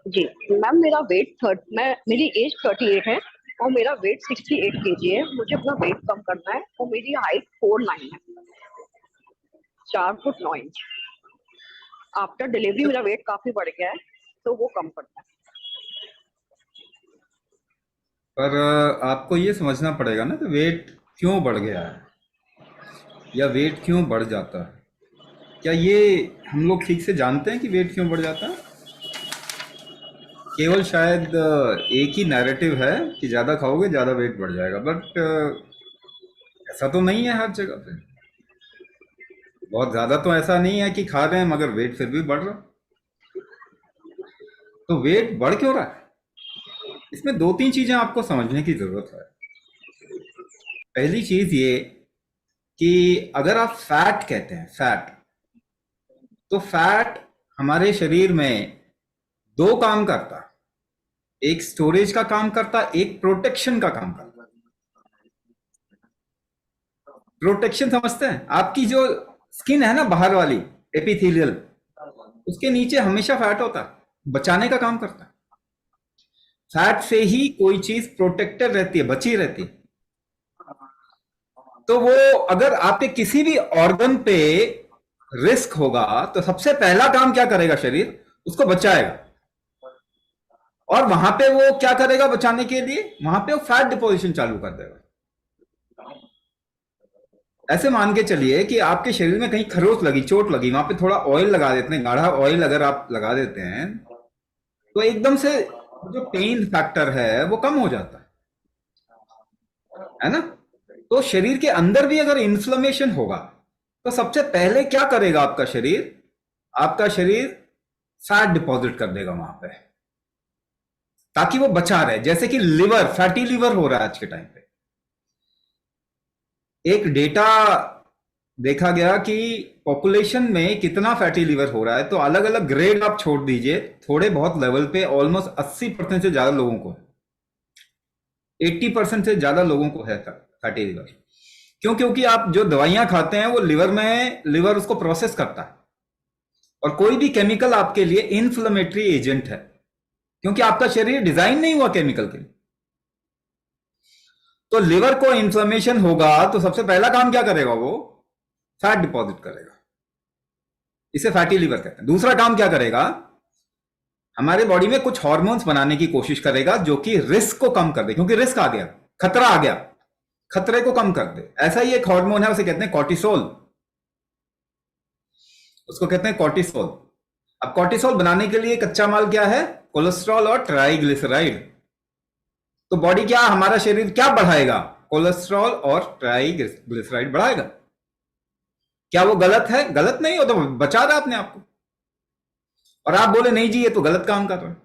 जी, ma'am मेरा wait थर्ट मैं मेरी एज 38 है और मेरा वेट 68 केजी है। मुझे अपना वेट कम करना है और मेरी हाइट 4'9" है, 4 फुट 9 इंच। आफ्टर डिलीवरी तो मेरा वेट काफी बढ़ गया है, तो वो कम करना है। पर आपको ये समझना पड़ेगा ना कि वेट क्यों बढ़ गया है या वेट क्यों बढ़ जाता है। क्या ये हम लोग ठीक से जानते हैं कि वेट क्यों बढ़ जाता है? केवल शायद एक ही नैरेटिव है कि ज़्यादा खाओगे ज़्यादा वेट बढ़ जाएगा, बट ऐसा तो नहीं है हर जगह पे। बहुत ज़्यादा तो ऐसा नहीं है कि खा रहे हैं मगर वेट फिर भी बढ़ रहा। तो वेट बढ़ क्यों रहा है? इसमें दो तीन चीज़ें आपको समझने की ज़रूरत है। पहली चीज़ ये कि अगर आप फैट कहते हैं, फैट, तो फैट हमारे शरीर में दो काम करता है। एक स्टोरेज का काम करता है, एक प्रोटेक्शन का काम करता है। प्रोटेक्शन समझते हैं? आपकी जो स्किन है ना बाहर वाली, एपिथेलियल, उसके नीचे हमेशा फैट होता है, बचाने का काम करता है। फैट से ही कोई चीज प्रोटेक्टेड रहती है, बची रहती है। तो वो अगर आपके किसी भी ऑर्गन पे रिस्क होगा तो सबसे पहला काम क्या करेगा शरीर? उसको बचाएगा। और वहां पे वो क्या करेगा बचाने के लिए? वहां पे वो फैट डिपोजिशन चालू कर देगा। ऐसे मान के चलिए कि आपके शरीर में कहीं खरोच लगी, चोट लगी, वहां पे थोड़ा ऑयल लगा देते हैं, गाढ़ा ऑयल अगर आप लगा देते हैं तो एकदम से जो पेन फैक्टर है वो कम हो जाता है ना। तो शरीर के अंदर भी अगर इन्फ्लेमेशन होगा तो सबसे पहले क्या करेगा आपका शरीर? आपका शरीर फैट डिपॉजिट कर देगा वहां पे, ताकि वो बचा रहे। जैसे कि लिवर, फैटी लिवर हो रहा है आज के टाइम पे। एक डेटा देखा गया कि पॉपुलेशन में कितना फैटी लिवर हो रहा है, तो अलग अलग ग्रेड आप छोड़ दीजिए, थोड़े बहुत लेवल पे ऑलमोस्ट 80% से ज्यादा लोगों को है, 80% से ज्यादा लोगों को है फैटी लिवर। क्यों? क्योंकि आप जो दवाइयां खाते हैं वो लिवर में, लिवर उसको प्रोसेस करता है। और कोई भी केमिकल आपके लिए इन्फ्लेमेटरी एजेंट है, क्योंकि आपका शरीर डिजाइन नहीं हुआ केमिकल के लिए। तो लिवर को इन्फ्लेमेशन होगा तो सबसे पहला काम क्या करेगा? वो फैट डिपॉजिट करेगा। इसे फैटी लिवर कहते हैं। दूसरा काम क्या करेगा? हमारे बॉडी में कुछ हॉर्मोन्स बनाने की कोशिश करेगा जो कि रिस्क को कम कर दे, क्योंकि रिस्क आ गया, खतरा आ गया, खतरे को कम कर दे। ऐसा ही एक हार्मोन है, उसे कहते हैं कॉर्टिसोल। उसको कहते हैं कॉर्टिसोल। अब कॉर्टिसोल बनाने के लिए कच्चा माल क्या है? कोलेस्ट्रॉल और ट्राइग्लिसराइड। तो बॉडी क्या, हमारा शरीर क्या बढ़ाएगा? कोलेस्ट्रॉल और ट्राइग्लिसराइड बढ़ाएगा। क्या वो गलत है? गलत नहीं हो, तो बचा रहा अपने आप को। और आप बोले नहीं जी ये तो गलत काम कर रहा है,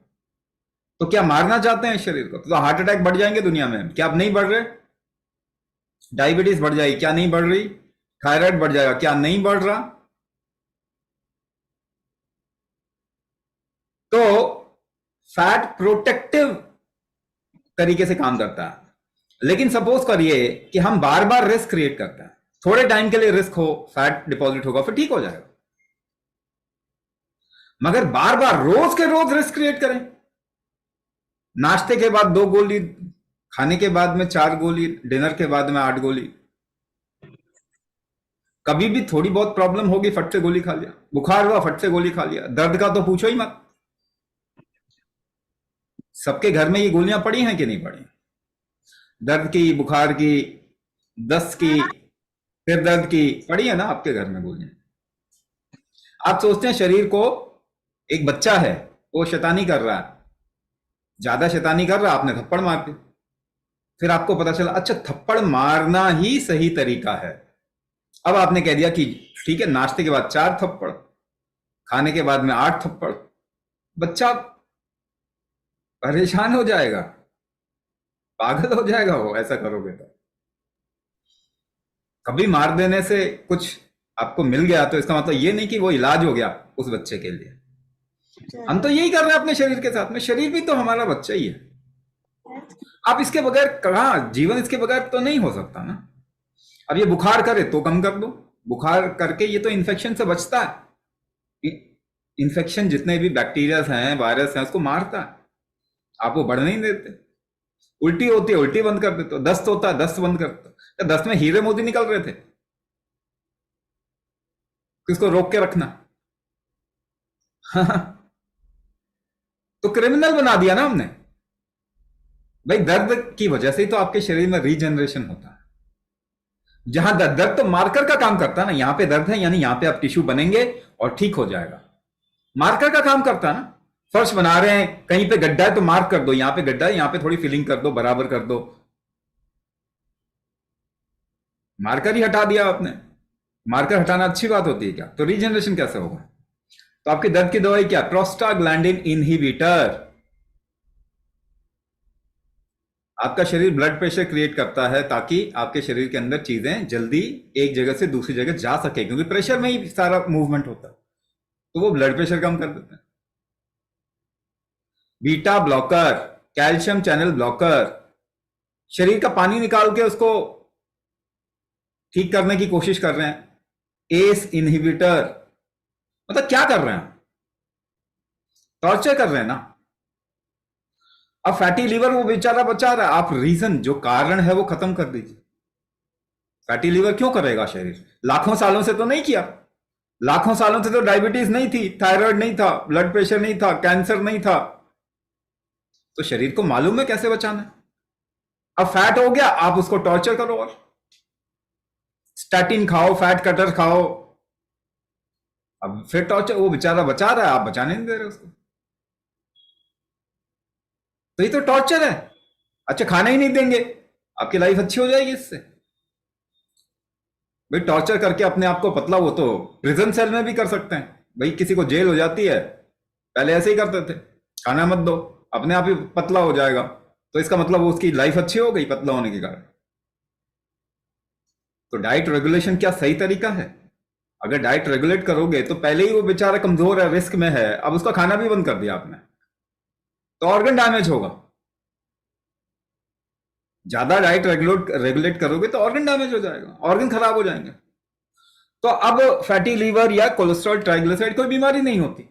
तो क्या मारना चाहते हैं शरीर को? तो हार्ट अटैक बढ़ जाएंगे दुनिया में, क्या अब नहीं बढ़ रहे? डायबिटीज बढ़ जाएगी, क्या नहीं बढ़ रही? थायराइड बढ़ जाएगा, क्या नहीं बढ़ रहा? तो फैट प्रोटेक्टिव तरीके से काम करता है। लेकिन सपोज करिए कि हम बार बार रिस्क क्रिएट करते हैं, थोड़े टाइम के लिए रिस्क हो, फैट डिपॉजिट होगा, फिर ठीक हो जाएगा। मगर बार बार रोज के रोज रिस्क क्रिएट करें, नाश्ते के बाद 2 गोली, खाने के बाद में 4 गोली, डिनर के बाद में 8 गोली, कभी भी थोड़ी बहुत प्रॉब्लम होगी फट से गोली खा लिया, बुखार हुआ फट से गोली खा लिया, दर्द का तो पूछो ही मत। सबके घर में ये गोलियां पड़ी हैं कि नहीं पड़ी? दर्द की, बुखार की, दस्त की, सिर दर्द की, पड़ी है ना आपके घर में गोलियां? आप सोचते हैं शरीर को, एक बच्चा है वो शैतानी कर रहा है, ज्यादा शैतानी कर रहा है, आपने थप्पड़ मार दी, फिर आपको पता चला अच्छा थप्पड़ मारना ही सही तरीका है। अब आपने कह दिया कि ठीक है, नाश्ते के बाद 4 थप्पड़, खाने के बाद में 8 थप्पड़। बच्चा परेशान हो जाएगा, पागल हो जाएगा वो, ऐसा करोगे तो। कभी मार देने से कुछ आपको मिल गया तो इसका मतलब ये नहीं कि वो इलाज हो गया उस बच्चे के लिए। हम तो यही कर रहे हैं अपने शरीर के साथ में, शरीर भी तो हमारा बच्चा ही है। आप इसके बगैर कहाँ, जीवन इसके बगैर तो नहीं हो सकता ना। अब ये बुखार करे तो कम कर दो, बुखार करके ये तो इन्फेक्शन से बचता है। इन्फेक्शन जितने भी बैक्टीरिया हैं, वायरस हैं, उसको मारता है, आप वो बढ़ने नहीं देते। उल्टी होती है, उल्टी बंद कर देते हो। दस्त होता है, दस्त बंद करते हो। या दस्त में हीरे मोती निकल रहे थे, किसको रोक के रखना। तो क्रिमिनल बना दिया ना हमने भाई। दर्द की वजह से ही तो आपके शरीर में रीजनरेशन होता है। जहां दर्द, दर्द तो मार्कर का काम करता है ना। यहां पे दर्द है यानी यहां पे आप टिश्यू बनेंगे और ठीक हो जाएगा। मार्कर का काम करता है ना। फर्श बना रहे हैं, कहीं पे गड्ढा है तो मार्क कर दो, यहां पे गड्ढा है, यहां पे थोड़ी फिलिंग कर दो, बराबर कर दो। मार्कर ही हटा दिया आपने। मार्कर हटाना अच्छी बात होती है क्या? तो रीजनरेशन कैसे होगा? तो आपके दर्द की दवाई क्या? Prostaglandin inhibitor. आपका शरीर ब्लड प्रेशर क्रिएट करता है ताकि आपके शरीर के अंदर चीजें जल्दी एक जगह से दूसरी जगह जा सके, क्योंकि प्रेशर में ही सारा मूवमेंट होता है। तो वो ब्लड प्रेशर कम कर देते हैं। Beta blocker, calcium channel blocker, शरीर का पानी निकाल के उसको ठीक करने की कोशिश कर रहे हैं। एस इनहिबिटर, मतलब क्या कर रहे हैं? टॉर्चर कर रहे हैं ना। अब फैटी लीवर वो बेचारा बचा रहा है, आप रीजन, जो कारण है वो खत्म कर दीजिए। फैटी लीवर क्यों करेगा शरीर? लाखों सालों से तो नहीं किया। लाखों सालों से तो डायबिटीज नहीं थी, थायराइड नहीं था, ब्लड प्रेशर नहीं था, कैंसर नहीं था। तो शरीर को मालूम है कैसे बचाना है। अब फैट हो गया, आप उसको टॉर्चर करो और स्टैटिन खाओ, फैट कटर खाओ। अब फिर टॉर्चर, वो बेचारा बचा रहा है, आप बचाने नहीं दे रहे उसको। तो ये तो टॉर्चर है। अच्छा खाना ही नहीं देंगे, आपकी लाइफ अच्छी हो जाएगी इससे? भाई टॉर्चर करके अपने आप को पतला, वो तो प्रिजन सेल में भी कर सकते हैं। भाई किसी को जेल हो जाती है, पहले ऐसे ही करते थे, खाना मत दो, अपने आप ही पतला हो जाएगा। तो इसका मतलब वो उसकी लाइफ अच्छी हो गई पतला होने के कारण। तो डाइट रेगुलेशन क्या सही तरीका है? अगर डाइट रेगुलेट करोगे तो पहले ही वो बेचारा कमजोर है, रिस्क में है, अब उसका खाना भी बंद कर दिया आपने, तो ऑर्गन डैमेज होगा। ज्यादा डाइट रेगुलेट करोगे तो ऑर्गन डैमेज हो जाएगा, ऑर्गन खराब हो जाएंगे। तो अब फैटी लीवर या कोलेस्ट्रॉल, ट्राइग्लिसराइड कोई बीमारी नहीं होती,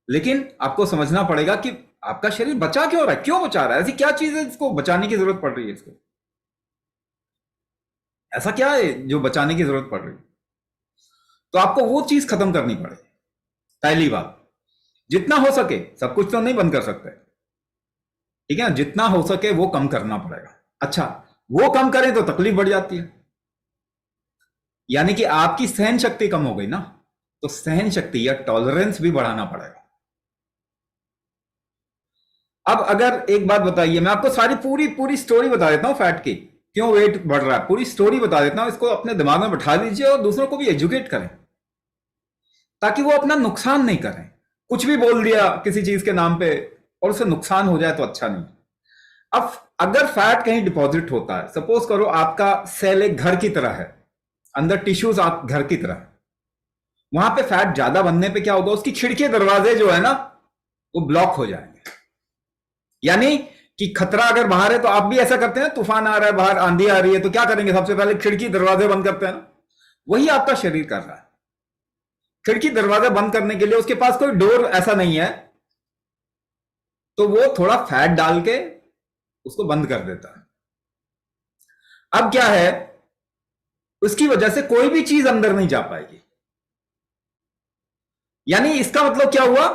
लेकिन आपको समझना पड़ेगा कि आपका शरीर बचा क्यों रहा है, क्यों बचा रहा है, ऐसी क्या चीज है इसको बचाने की जरूरत पड़ रही है इसको। ऐसा क्या है जो बचाने की जरूरत पड़ रही है? तो आपको वो चीज खत्म करनी पड़ेगी। पहली बात, जितना हो सके, सब कुछ तो नहीं बंद कर सकते, ठीक है, जितना हो सके वो कम करना पड़ेगा। अच्छा, वो कम करें तो तकलीफ बढ़ जाती है, यानी कि आपकी सहन शक्ति कम हो गई ना, तो सहन शक्ति या टॉलरेंस भी बढ़ाना पड़ेगा। अब अगर एक बात बताइए, मैं आपको सारी पूरी पूरी स्टोरी बता देता हूं फैट की, क्यों वेट बढ़ रहा है, पूरी स्टोरी बता देता हूं। इसको अपने दिमाग में बैठा दीजिए और दूसरों को भी एजुकेट करें, ताकि वो अपना नुकसान नहीं करें। कुछ भी बोल दिया किसी चीज के नाम पे और उससे नुकसान हो जाए तो अच्छा नहीं। अब अगर फैट कहीं डिपॉजिट होता है, सपोज करो आपका सेल एक घर की तरह है, अंदर टिश्यूज आप घर की तरह है, वहां पे फैट ज्यादा बनने पे क्या होगा, उसकी खिड़की दरवाजे जो है ना वो ब्लॉक हो जाएंगे। यानी कि खतरा अगर बाहर है तो आप भी ऐसा करते हैं, तूफान आ रहा है बाहर, आंधी आ रही है, तो क्या करेंगे, सबसे पहले खिड़की दरवाजे बंद करते हैं ना। वही आपका शरीर कर रहा है। खिड़की दरवाजा बंद करने के लिए उसके पास कोई डोर ऐसा नहीं है, तो वो थोड़ा फैट डाल के उसको बंद कर देता है। अब क्या है, उसकी वजह से कोई भी चीज अंदर नहीं जा पाएगी। यानी इसका मतलब क्या हुआ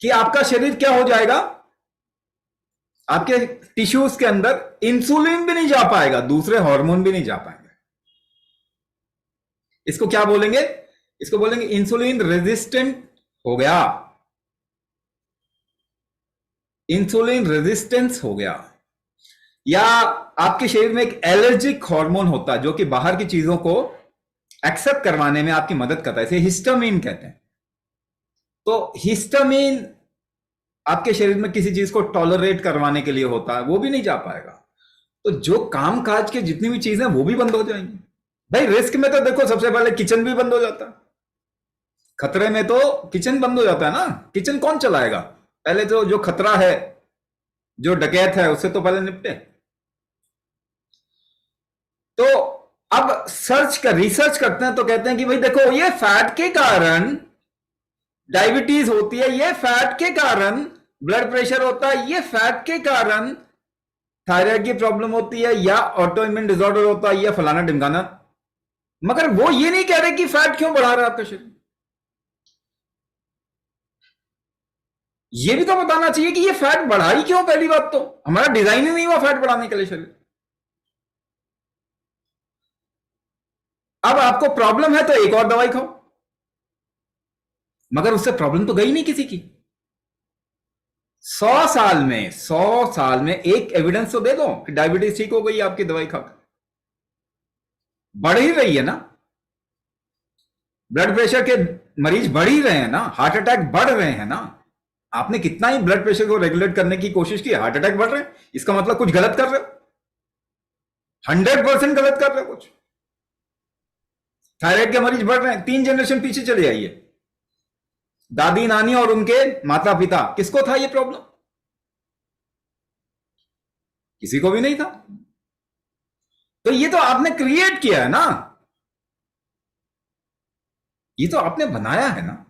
कि आपका शरीर क्या हो जाएगा, आपके टिश्यूज के अंदर इंसुलिन भी नहीं जा पाएगा, दूसरे हार्मोन भी नहीं जा पाएंगे। इसको क्या बोलेंगे, इसको बोलेंगे इंसुलिन रेजिस्टेंट हो गया, इंसुलिन रेजिस्टेंस हो गया। या आपके शरीर में एक एलर्जिक हार्मोन होता है जो कि बाहर की चीजों को एक्सेप्ट करवाने में आपकी मदद करता है, इसे हिस्टामिन कहते हैं। तो हिस्टामिन आपके शरीर में किसी चीज को टॉलरेट करवाने के लिए होता है, वो भी नहीं जा पाएगा। तो जो काम काज के जितनी भी चीजें वो भी बंद हो जाएंगी। भाई रिस्क में तो देखो, सबसे पहले किचन भी बंद हो जाता है, खतरे में तो किचन बंद हो जाता है ना। किचन कौन चलाएगा? पहले तो जो खतरा है, जो डकैत है, उससे तो पहले निपटे। तो अब रिसर्च करते हैं तो कहते हैं कि भाई देखो, ये फैट के कारण डायबिटीज होती है ये फैट के कारण, ब्लड प्रेशर होता है ये फैट के कारण, थायराइड की प्रॉब्लम होती है या ऑटो इम्यून डिसऑर्डर होता है या फलाना ढिमकाना। मगर वो ये नहीं कह रहे कि फैट क्यों बढ़ा रहा है आपका शरीर। ये भी तो बताना चाहिए कि ये फैट बढ़ा ही क्यों। पहली बात तो हमारा डिजाइन ही नहीं हुआ फैट बढ़ाने के लिए शरीर। अब आपको प्रॉब्लम है तो एक और दवाई खाओ, मगर उससे प्रॉब्लम तो गई नहीं किसी की। 100 साल में एक एविडेंस तो दे दो कि डायबिटीज ठीक हो गई आपकी दवाई खाकर। बढ़ ही रही है ना, ब्लड प्रेशर के मरीज बढ़ ही रहे हैं ना, हार्ट अटैक बढ़ रहे हैं ना। आपने कितना ही ब्लड प्रेशर को रेगुलेट करने की कोशिश की, हार्ट अटैक बढ़ रहे हैं, इसका मतलब कुछ गलत कर रहे हो, 100% गलत कर रहे हो कुछ। थायराइड के मरीज बढ़ रहे हैं, 3 जनरेशन पीछे चले आइए, दादी नानी और उनके माता पिता, किसको था ये प्रॉब्लम? किसी को भी नहीं था। तो ये तो आपने क्रिएट किया है ना, ये तो आपने बनाया है ना।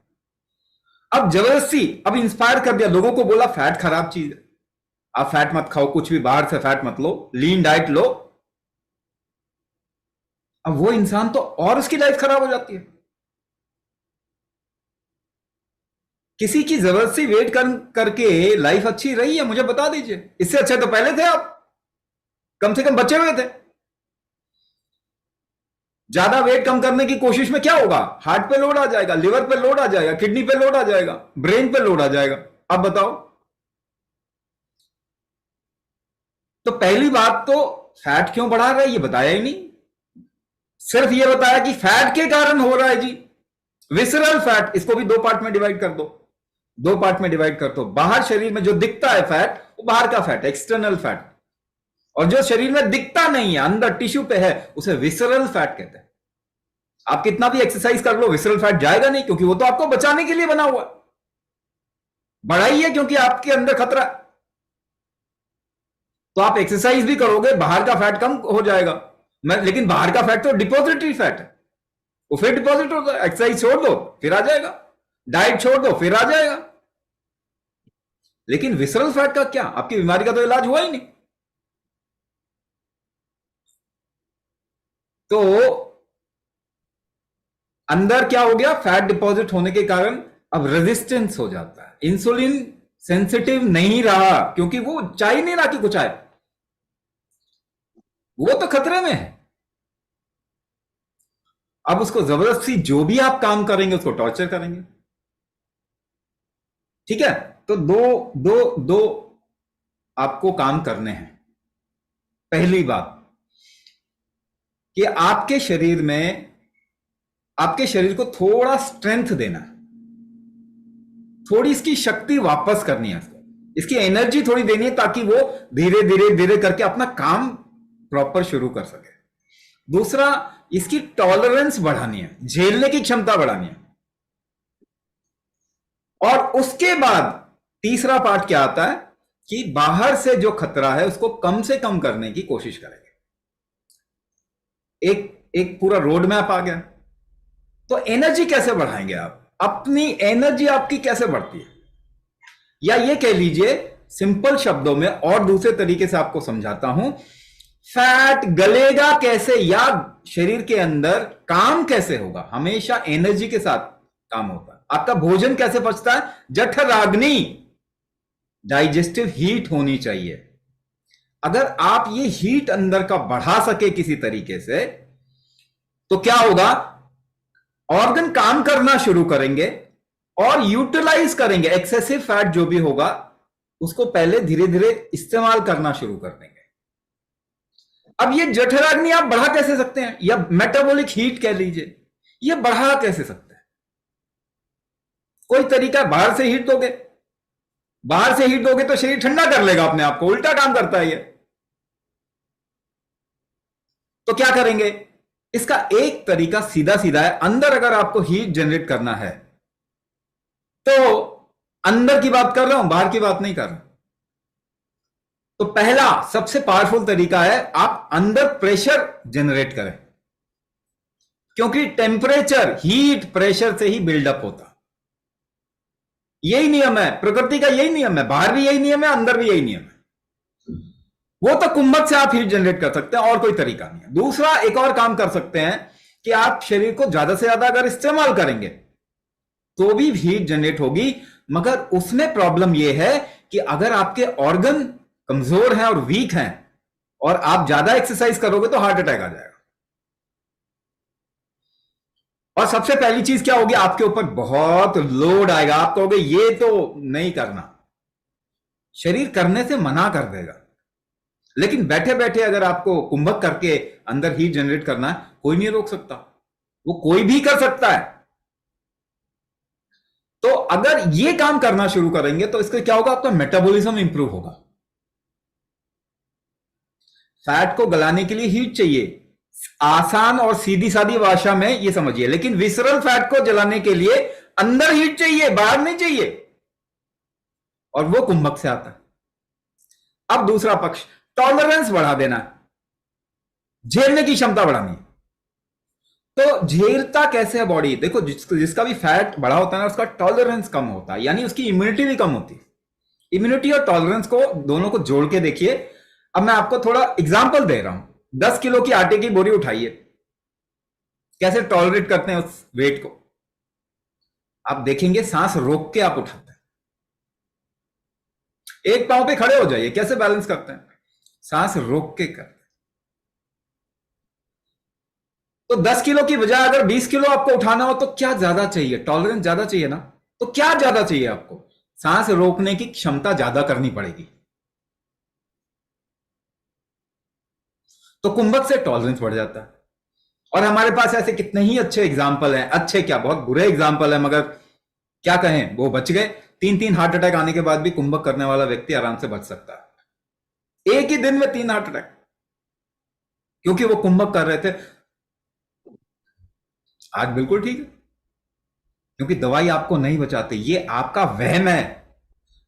अब जबरदस्ती अब इंस्पायर कर दिया, लोगों को बोला फैट खराब चीज है, आप फैट मत खाओ, कुछ भी बाहर से फैट मत लो, लीन डाइट लो। अब वो इंसान तो और उसकी लाइफ खराब हो जाती है। किसी की जबरदस्ती वेट करके लाइफ अच्छी रही है, मुझे बता दीजिए। इससे अच्छे तो पहले थे आप, कम से कम बचे हुए थे। ज्यादा वेट कम करने की कोशिश में क्या होगा? हार्ट पे लोड आ जाएगा, लिवर पे लोड आ जाएगा, किडनी पे लोड आ जाएगा, ब्रेन पे लोड आ जाएगा। अब बताओ, तो पहली बात तो फैट क्यों बढ़ा रहा है ये बताया ही नहीं, सिर्फ ये बताया कि फैट के कारण हो रहा है जी। विसरल फैट, इसको भी 2 पार्ट में डिवाइड कर दो, 2 पार्ट में डिवाइड कर दो। बाहर शरीर में जो दिखता है फैट, वो बाहर का फैट, एक्सटर्नल फैट, और जो शरीर में दिखता नहीं है, अंदर टिश्यू पे है, उसे विसरल फैट कहते हैं। आप कितना भी एक्सरसाइज कर लो, विसरल फैट जाएगा नहीं, क्योंकि वो तो आपको बचाने के लिए बना हुआ है। बढ़ाई है क्योंकि आपके अंदर खतरा है, तो आप एक्सरसाइज भी करोगे, बाहर का फैट कम हो जाएगा। लेकिन बाहर का फैट तो डिपॉजिटरी फैट है, वो फिर डिपॉजिट होगा। एक्सरसाइज छोड़ दो फिर आ जाएगा, डाइट छोड़ दो फिर आ जाएगा। लेकिन विसरल फैट का क्या? आपकी बीमारी का तो इलाज हुआ ही नहीं। तो अंदर क्या हो गया? फैट डिपॉजिट होने के कारण अब रेजिस्टेंस हो जाता है, इंसुलिन सेंसिटिव नहीं रहा, क्योंकि वो चाह ही नहीं रहा कि कुछ आए, वो तो खतरे में है। अब उसको जबरदस्ती जो भी आप काम करेंगे उसको टॉर्चर करेंगे। ठीक है, तो दो आपको काम करने हैं। पहली बात कि आपके शरीर को थोड़ा स्ट्रेंथ देना है, थोड़ी इसकी शक्ति वापस करनी है, इसकी एनर्जी थोड़ी देनी है, ताकि वो धीरे धीरे धीरे करके अपना काम प्रॉपर शुरू कर सके। दूसरा, इसकी टॉलरेंस बढ़ानी है, झेलने की क्षमता बढ़ानी है। और उसके बाद तीसरा पार्ट क्या आता है कि बाहर से जो खतरा है उसको कम से कम करने की कोशिश करेंगे। एक पूरा रोड मैप आ गया। तो एनर्जी कैसे बढ़ाएंगे आप? अपनी एनर्जी आपकी कैसे बढ़ती है, या ये कह लीजिए सिंपल शब्दों में और दूसरे तरीके से आपको समझाता हूं, फैट गलेगा कैसे या शरीर के अंदर काम कैसे होगा? हमेशा एनर्जी के साथ काम होता है। आपका भोजन कैसे पचता है? जठराग्नि, डाइजेस्टिव हीट होनी चाहिए। अगर आप ये हीट अंदर का बढ़ा सके किसी तरीके से, तो क्या होगा? ऑर्गन काम करना शुरू करेंगे और यूटिलाइज करेंगे। एक्सेसिव फैट जो भी होगा उसको पहले धीरे धीरे इस्तेमाल करना शुरू कर देंगे। अब ये जठराग्नि आप बढ़ा कैसे सकते हैं, या मेटाबॉलिक हीट कह लीजिए, ये बढ़ा कैसे सकते हैं? कोई तरीका? बाहर से हीट दोगे, बाहर से हीट दोगे तो शरीर ठंडा कर लेगा अपने आप को, उल्टा काम करता है ये। तो क्या करेंगे? इसका एक तरीका सीधा सीधा है। अंदर अगर आपको हीट जनरेट करना है, तो अंदर की बात कर रहा हूं, बाहर की बात नहीं कर रहा। तो पहला सबसे पावरफुल तरीका है आप अंदर प्रेशर जनरेट करें, क्योंकि टेम्परेचर हीट प्रेशर से ही बिल्डअप होता। यही नियम है, प्रकृति का यही नियम है, बाहर भी यही नियम है, अंदर भी यही नियम है। वो तो कुंभक से आप हीट जनरेट कर सकते हैं, और कोई तरीका नहीं है। दूसरा एक और काम कर सकते हैं कि आप शरीर को ज्यादा से ज्यादा अगर इस्तेमाल करेंगे तो भी हीट जनरेट होगी, मगर उसमें प्रॉब्लम यह है कि अगर आपके ऑर्गन कमजोर हैं और वीक हैं और आप ज्यादा एक्सरसाइज करोगे तो हार्ट अटैक आ जाएगा। और सबसे पहली चीज क्या होगी, आपके ऊपर बहुत लोड आएगा, आप कहोगे ये तो नहीं करना, शरीर करने से मना कर देगा। लेकिन बैठे बैठे अगर आपको कुंभक करके अंदर हीट जनरेट करना है, कोई नहीं रोक सकता, वो कोई भी कर सकता है। तो अगर ये काम करना शुरू करेंगे तो इससे क्या होगा, आपका मेटाबॉलिज्म इंप्रूव होगा। फैट को गलाने के लिए हीट चाहिए, आसान और सीधी सादी भाषा में ये समझिए। लेकिन विसरल फैट को जलाने के लिए अंदर हीट चाहिए, बाहर नहीं चाहिए, और वो कुंभक से आता है। अब दूसरा पक्ष, टॉलरेंस बढ़ा देना, झेलने की क्षमता बढ़ानी। तो झेलता कैसे है बॉडी, देखो जिसका भी फैट बड़ा होता है ना, उसका टॉलरेंस कम होता है, यानी उसकी इम्यूनिटी भी कम होती है। इम्यूनिटी और टॉलरेंस को दोनों को जोड़ के देखिए। अब मैं आपको थोड़ा एग्जांपल दे रहा हूं। 10 किलो की आटे की बोरी उठाइए, कैसे टॉलरेट करते हैं उस वेट को, आप देखेंगे सांस रोक के आप उठाते हैं। एक पांव पे खड़े हो जाइए, कैसे बैलेंस करते हैं, सांस रोक के करते हैं। तो 10 किलो की बजाय अगर 20 किलो आपको उठाना हो तो क्या ज्यादा चाहिए, टॉलरेंस ज्यादा चाहिए ना। तो क्या ज्यादा चाहिए आपको, सांस रोकने की क्षमता ज्यादा करनी पड़ेगी। तो कुंभक से टॉलरेंस बढ़ जाता है। और हमारे पास ऐसे कितने ही अच्छे एग्जाम्पल हैं, अच्छे क्या बहुत बुरे एग्जाम्पल हैं, मगर क्या कहें, वो बच गए। 3-3 हार्ट अटैक आने के बाद भी कुंभक करने वाला व्यक्ति आराम से बच सकता है। एक ही दिन में 3 हार्ट अटैक, क्योंकि वो कुंभक कर रहे थे। आज बिल्कुल ठीक है, क्योंकि दवाई आपको नहीं बचाती, ये आपका वहम है।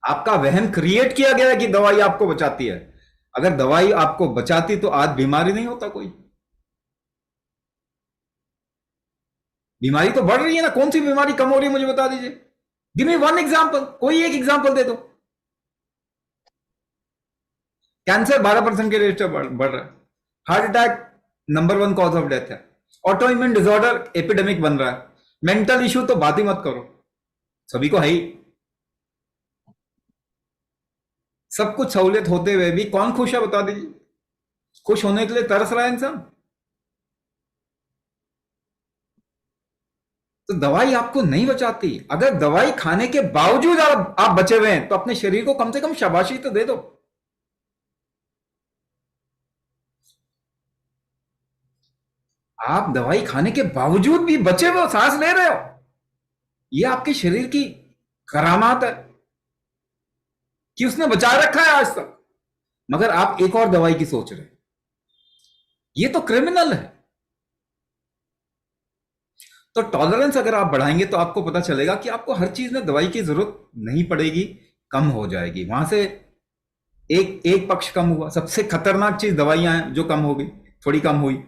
आपका वहम क्रिएट किया गया है कि दवाई आपको बचाती है। अगर दवाई आपको बचाती तो आज बीमारी नहीं होता कोई। बीमारी तो बढ़ रही है ना, कौन सी बीमारी कम हो रही है मुझे बता दीजिए। गिव मी वन एग्जांपल, कोई एक एग्जांपल दे दो। कैंसर 12% के रेट से बढ़ रहा है, heart attack number 1 cause of death है, ऑटो इम्यून डिसऑर्डर एपिडेमिक बन रहा है, मेंटल इश्यू तो बात ही मत करो, सभी को है ही। सब कुछ सहूलियत होते हुए भी कौन खुश है बता दीजिए, खुश होने के लिए तरस रहा है इंसान। तो दवाई आपको नहीं बचाती। अगर दवाई खाने के बावजूद आप बचे हुए हैं तो अपने शरीर को कम से कम शाबाशी तो दे दो। आप दवाई खाने के बावजूद भी बचे हुए हो, सांस ले रहे हो, यह आपके शरीर की करामात है कि उसने बचा रखा है आज तक। मगर आप एक और दवाई की सोच रहे, ये तो क्रिमिनल है। तो टॉलरेंस अगर आप बढ़ाएंगे तो आपको पता चलेगा कि आपको हर चीज में दवाई की जरूरत नहीं पड़ेगी, कम हो जाएगी। वहां से एक पक्ष कम हुआ। सबसे खतरनाक चीज दवाइयां हैं जो कम हो गई, थोड़ी कम हुई।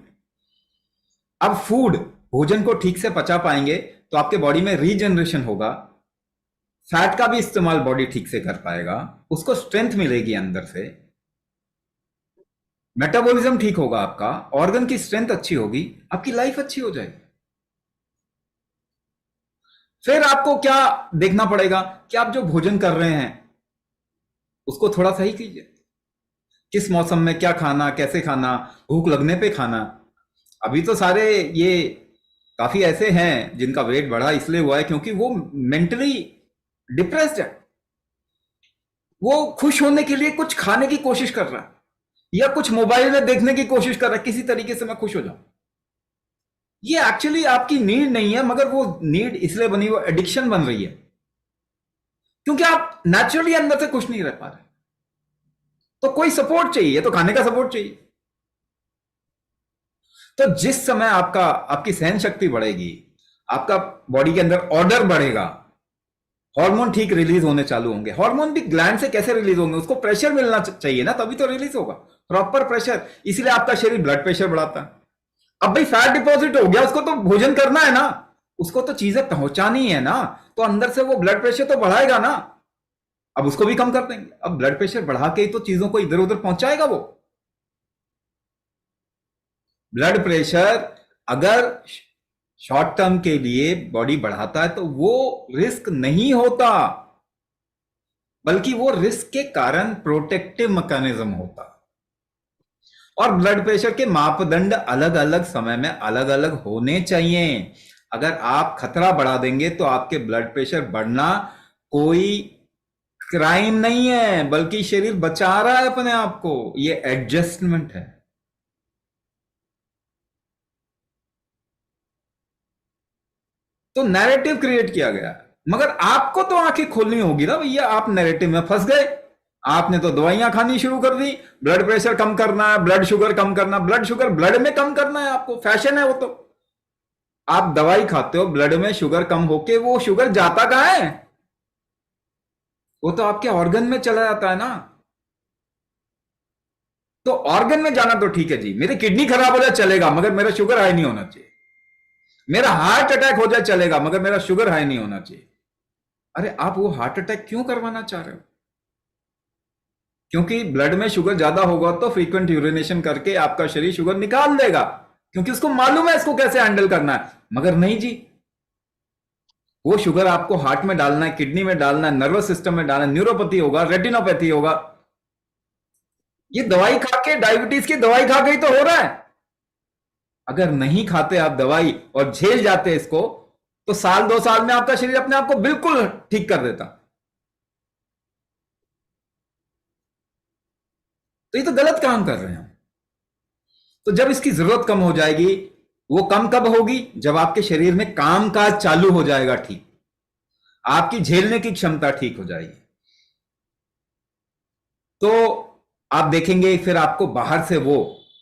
अब फूड, भोजन को ठीक से पचा पाएंगे तो आपके बॉडी में रीजनरेशन होगा, फैट का भी इस्तेमाल बॉडी ठीक से कर पाएगा, उसको स्ट्रेंथ मिलेगी अंदर से, मेटाबॉलिज्म ठीक होगा, आपका ऑर्गन की स्ट्रेंथ अच्छी होगी, आपकी लाइफ अच्छी हो जाएगी। फिर आपको क्या देखना पड़ेगा कि आप जो भोजन कर रहे हैं उसको थोड़ा सही कीजिए। किस मौसम में क्या खाना, कैसे खाना, भूख लगने पे खाना। अभी तो सारे ये काफी ऐसे हैं जिनका वेट बढ़ा इसलिए हुआ है क्योंकि वो मेंटली डिप्रेस्ड है। वो खुश होने के लिए कुछ खाने की कोशिश कर रहा है या कुछ मोबाइल में देखने की कोशिश कर रहा है, किसी तरीके से मैं खुश हो जाऊं। ये एक्चुअली आपकी नीड नहीं है, मगर वो नीड इसलिए बनी, वो एडिक्शन बन रही है क्योंकि आप नेचुरली अंदर से खुश नहीं रह पा रहे। तो कोई सपोर्ट चाहिए, तो खाने का सपोर्ट चाहिए। तो जिस समय आपकी सहन शक्ति बढ़ेगी, आपका बॉडी के अंदर ऑर्डर बढ़ेगा, हार्मोन ठीक रिलीज होने चालू होंगे। हार्मोन भी ग्लैंड से कैसे रिलीज होंगे, उसको प्रेशर मिलना चाहिए ना, तभी तो रिलीज होगा, प्रॉपर प्रेशर। इसलिए आपका शरीर ब्लड प्रेशर बढ़ाता है। अब भाई फैट डिपॉजिट हो गया, उसको तो भोजन करना है ना, उसको तो चीजें पहुंचानी है ना, तो अंदर से वो ब्लड प्रेशर तो बढ़ाएगा ना। अब उसको भी कम कर देंगे, अब ब्लड प्रेशर बढ़ा के ही तो चीजों को इधर उधर पहुंचाएगा वो। ब्लड प्रेशर अगर शॉर्ट टर्म के लिए बॉडी बढ़ाता है तो वो रिस्क नहीं होता, बल्कि वो रिस्क के कारण प्रोटेक्टिव मैकेनिज्म होता। और ब्लड प्रेशर के मापदंड अलग अलग समय में अलग अलग होने चाहिए। अगर आप खतरा बढ़ा देंगे तो आपके ब्लड प्रेशर बढ़ना कोई क्राइम नहीं है, बल्कि शरीर बचा रहा है अपने आप को, ये एडजस्टमेंट है। तो नैरेटिव क्रिएट किया गया, मगर आपको तो आंखें खोलनी होगी ना भैया, आप नैरेटिव में फंस गए। आपने तो दवाइयां खानी शुरू कर दी, ब्लड प्रेशर कम करना है, ब्लड शुगर कम करना, ब्लड शुगर ब्लड में कम करना है, आपको फैशन है वो तो। आप दवाई खाते हो, ब्लड में शुगर कम होके वो शुगर जाता कहां है? वो तो आपके ऑर्गन में चला जाता है ना। तो ऑर्गन में जाना तो ठीक है जी, मेरी किडनी खराब हो जाए चलेगा, मगर मेरा शुगर हाई नहीं होना चाहिए। मेरा हार्ट अटैक हो जाए चलेगा, मगर मेरा शुगर हाई नहीं होना चाहिए। अरे आप वो हार्ट अटैक क्यों करवाना चाह रहे हो? क्योंकि ब्लड में शुगर ज्यादा होगा तो फ्रीक्वेंट यूरिनेशन करके आपका शरीर शुगर निकाल देगा, क्योंकि उसको मालूम है इसको कैसे हैंडल करना है। मगर नहीं जी, वो शुगर आपको हार्ट में डालना है, किडनी में डालना है, नर्वस सिस्टम में डालना है, न्यूरोपैथी होगा, रेटिनोपैथी होगा। ये दवाई खा के, डायबिटीज की दवाई खा के ही तो हो रहा है। अगर नहीं खाते आप दवाई और झेल जाते इसको, तो साल 2 साल में आपका शरीर अपने आप को बिल्कुल ठीक कर देता। तो ये तो गलत काम कर रहे हैं हम। तो जब इसकी जरूरत कम हो जाएगी, वो कम कब होगी? जब आपके शरीर में काम काज चालू हो जाएगा ठीक, आपकी झेलने की क्षमता ठीक हो जाएगी। तो आप देखेंगे फिर आपको बाहर से वो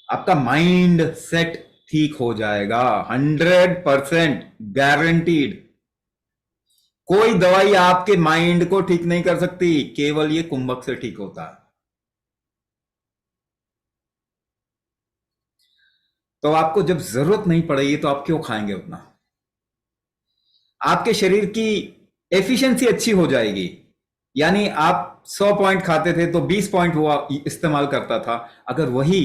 आपका माइंड सेट ठीक हो जाएगा, 100% गारंटीड। कोई दवाई आपके माइंड को ठीक नहीं कर सकती, केवल ये कुंभक से ठीक होता है। तो आपको जब जरूरत नहीं पड़ेगी तो आप क्यों खाएंगे उतना? आपके शरीर की एफिशिएंसी अच्छी हो जाएगी। यानी आप 100 पॉइंट खाते थे तो 20 पॉइंट वो इस्तेमाल करता था, अगर वही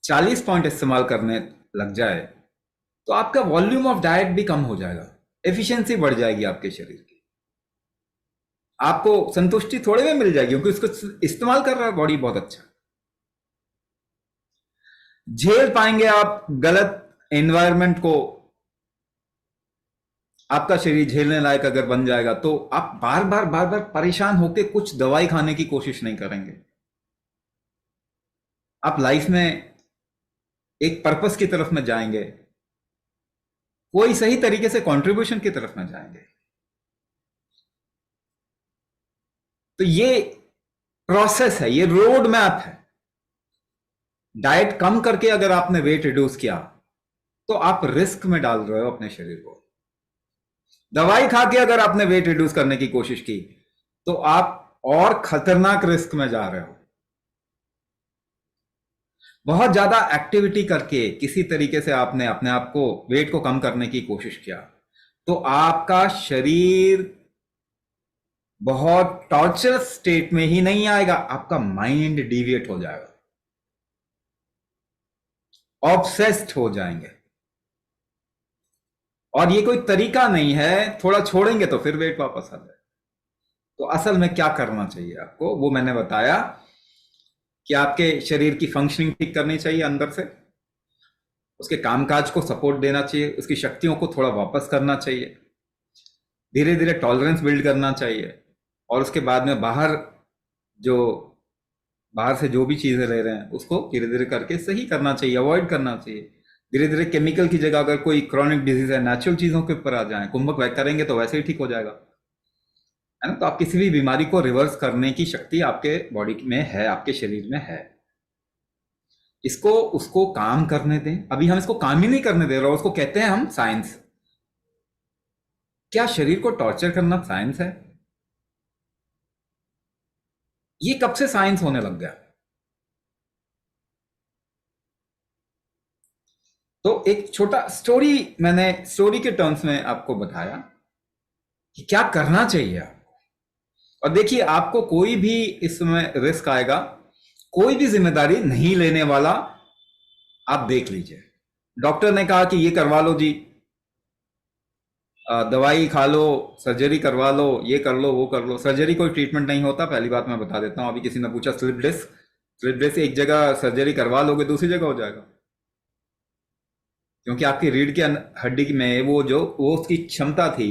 40 पॉइंट इस्तेमाल करने लग जाए तो आपका वॉल्यूम ऑफ डाइट भी कम हो जाएगा, एफिशिएंसी बढ़ जाएगी आपके शरीर की। आपको संतुष्टि थोड़े में मिल जाएगी, क्योंकि उसको इस्तेमाल कर रहा है बॉडी बहुत अच्छा। झेल पाएंगे आप गलत एनवायरनमेंट को, आपका शरीर झेलने लायक अगर बन जाएगा तो आप बार बार परेशान होकर कुछ दवाई खाने की कोशिश नहीं करेंगे। आप लाइफ में एक पर्पस की तरफ में जाएंगे, कोई सही तरीके से कंट्रीब्यूशन की तरफ में जाएंगे। तो ये प्रोसेस है, ये रोड मैप है। डाइट कम करके अगर आपने वेट रिड्यूस किया तो आप रिस्क में डाल रहे हो अपने शरीर को। दवाई खा के अगर आपने वेट रिड्यूस करने की कोशिश की तो आप और खतरनाक रिस्क में जा रहे हो। बहुत ज्यादा एक्टिविटी करके किसी तरीके से आपने अपने आप को वेट को कम करने की कोशिश किया तो आपका शरीर बहुत टॉर्चरस स्टेट में ही नहीं आएगा, आपका माइंड डिविएट हो जाएगा, ऑब्सेस्ड हो जाएंगे। और ये कोई तरीका नहीं है, थोड़ा छोड़ेंगे तो फिर वेट वापस आ जाए। तो असल में क्या करना चाहिए आपको, वो मैंने बताया कि आपके शरीर की फंक्शनिंग ठीक करनी चाहिए अंदर से, उसके कामकाज को सपोर्ट देना चाहिए, उसकी शक्तियों को थोड़ा वापस करना चाहिए, धीरे धीरे टॉलरेंस बिल्ड करना चाहिए। और उसके बाद में जो बाहर से जो भी चीजें ले रहे हैं उसको धीरे धीरे करके सही करना चाहिए, अवॉइड करना चाहिए। धीरे धीरे केमिकल की जगह अगर कोई क्रॉनिक डिजीज है, नेचुरल चीजों के ऊपर आ जाए, कुंभक वैक करेंगे तो वैसे ही ठीक हो जाएगा, है ना। तो आप किसी भी बीमारी को रिवर्स करने की शक्ति आपके बॉडी में है, आपके शरीर में है। इसको उसको काम करने दें। अभी हम इसको काम ही नहीं करने दे रहे, उसको कहते हैं हम साइंस। क्या शरीर को टॉर्चर करना साइंस है? ये कब से साइंस होने लग गया? तो एक छोटा स्टोरी मैंने स्टोरी के टर्म्स में आपको बताया कि क्या करना चाहिए आपको। और देखिए, आपको कोई भी इसमें रिस्क आएगा, कोई भी जिम्मेदारी नहीं लेने वाला। आप देख लीजिए, डॉक्टर ने कहा कि ये करवा लो जी, दवाई खा लो, सर्जरी करवा लो, ये कर लो, वो कर लो। सर्जरी कोई ट्रीटमेंट नहीं होता, पहली बात मैं बता देता हूं। अभी किसी ने पूछा स्लिप डिस्क एक जगह सर्जरी करवा लोगे, दूसरी जगह हो जाएगा, क्योंकि आपकी रीढ़ की हड्डी में वो उसकी क्षमता थी,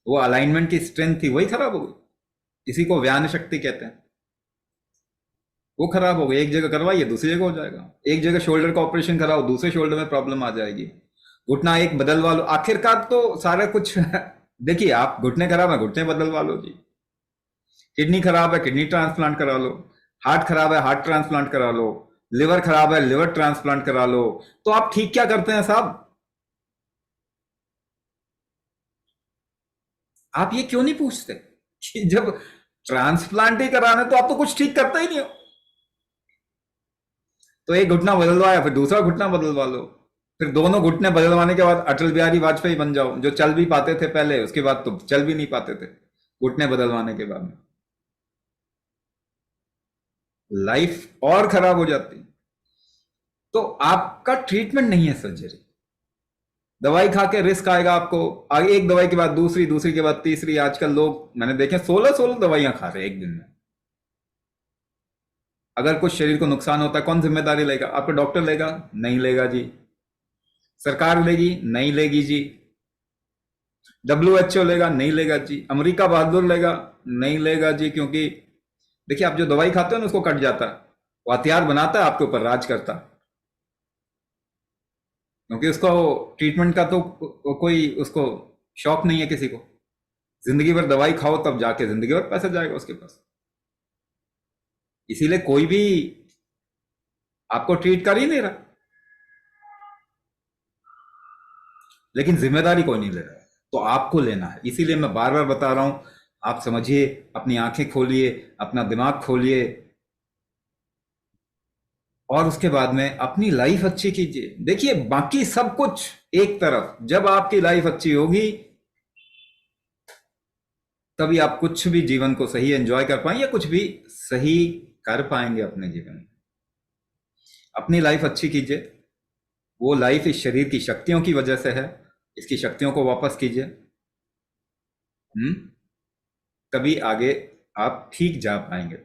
वो अलाइनमेंट की स्ट्रेंथ थी, वही खराब हो गई। इसी को व्यान शक्ति कहते हैं। वो खराब हो गई, एक जगह करवाइए, दूसरी जगह हो जाएगा। एक जगह शोल्डर का ऑपरेशन कराओ, दूसरे शोल्डर में प्रॉब्लम आ जाएगी। घुटना एक बदलवा लो, आखिरकार तो सारा कुछ देखिए, आप घुटने खराब है, घुटने बदलवा लो जी। किडनी खराब है, किडनी ट्रांसप्लांट करा लो। हार्ट खराब है, हार्ट ट्रांसप्लांट करा लो। लिवर खराब है, लिवर ट्रांसप्लांट करा लो। तो आप ठीक क्या करते हैं साहब? आप ये क्यों नहीं पूछते कि जब ट्रांसप्लांट ही कराना है तो आप तो कुछ ठीक करते ही नहीं हो। तो एक घुटना बदलवाया, फिर दूसरा घुटना बदलवा लो, फिर दोनों घुटने बदलवाने के बाद अटल बिहारी वाजपेयी बन जाओ, जो चल भी पाते थे पहले, उसके बाद तो चल भी नहीं पाते थे घुटने बदलवाने के बाद में। लाइफ और खराब हो जाती। तो आपका ट्रीटमेंट नहीं है सर्जरी। दवाई खा के रिस्क आएगा आपको, आगे एक दवाई के बाद दूसरी, दूसरी के बाद तीसरी। आजकल लोग मैंने देखे 16-16 दवाइयां खा रहे हैं एक दिन में। अगर कुछ शरीर को नुकसान होता है, कौन जिम्मेदारी लेगा? आपका डॉक्टर लेगा? नहीं लेगा जी। सरकार लेगी? नहीं लेगी जी। WHO लेगा? नहीं लेगा जी। अमेरिका बहादुर लेगा? नहीं लेगा जी। क्योंकि देखिए, आप जो दवाई खाते हो ना, उसको कट जाता है, वो हथियार बनाता है, आपके ऊपर राज करता है। क्योंकि उसको ट्रीटमेंट का तो कोई उसको शौक नहीं है किसी को। जिंदगी भर दवाई खाओ, तब जाके जिंदगी भर पैसा जाएगा उसके पास। इसीलिए कोई भी आपको ट्रीट कर ही नहीं रहा, लेकिन जिम्मेदारी कोई नहीं ले रहा है, तो आपको लेना है। इसीलिए मैं बार बार बता रहा हूं, आप समझिए, अपनी आंखें खोलिए, अपना दिमाग खोलिए, और उसके बाद में अपनी लाइफ अच्छी कीजिए। देखिए, बाकी सब कुछ एक तरफ, जब आपकी लाइफ अच्छी होगी तभी आप कुछ भी जीवन को सही एंजॉय कर पाएंगे, या कुछ भी सही कर पाएंगे अपने जीवन में। अपनी लाइफ अच्छी कीजिए। वो लाइफ इस शरीर की शक्तियों की वजह से है, इसकी शक्तियों को वापस कीजिए। तभी आगे आप ठीक जा पाएंगे।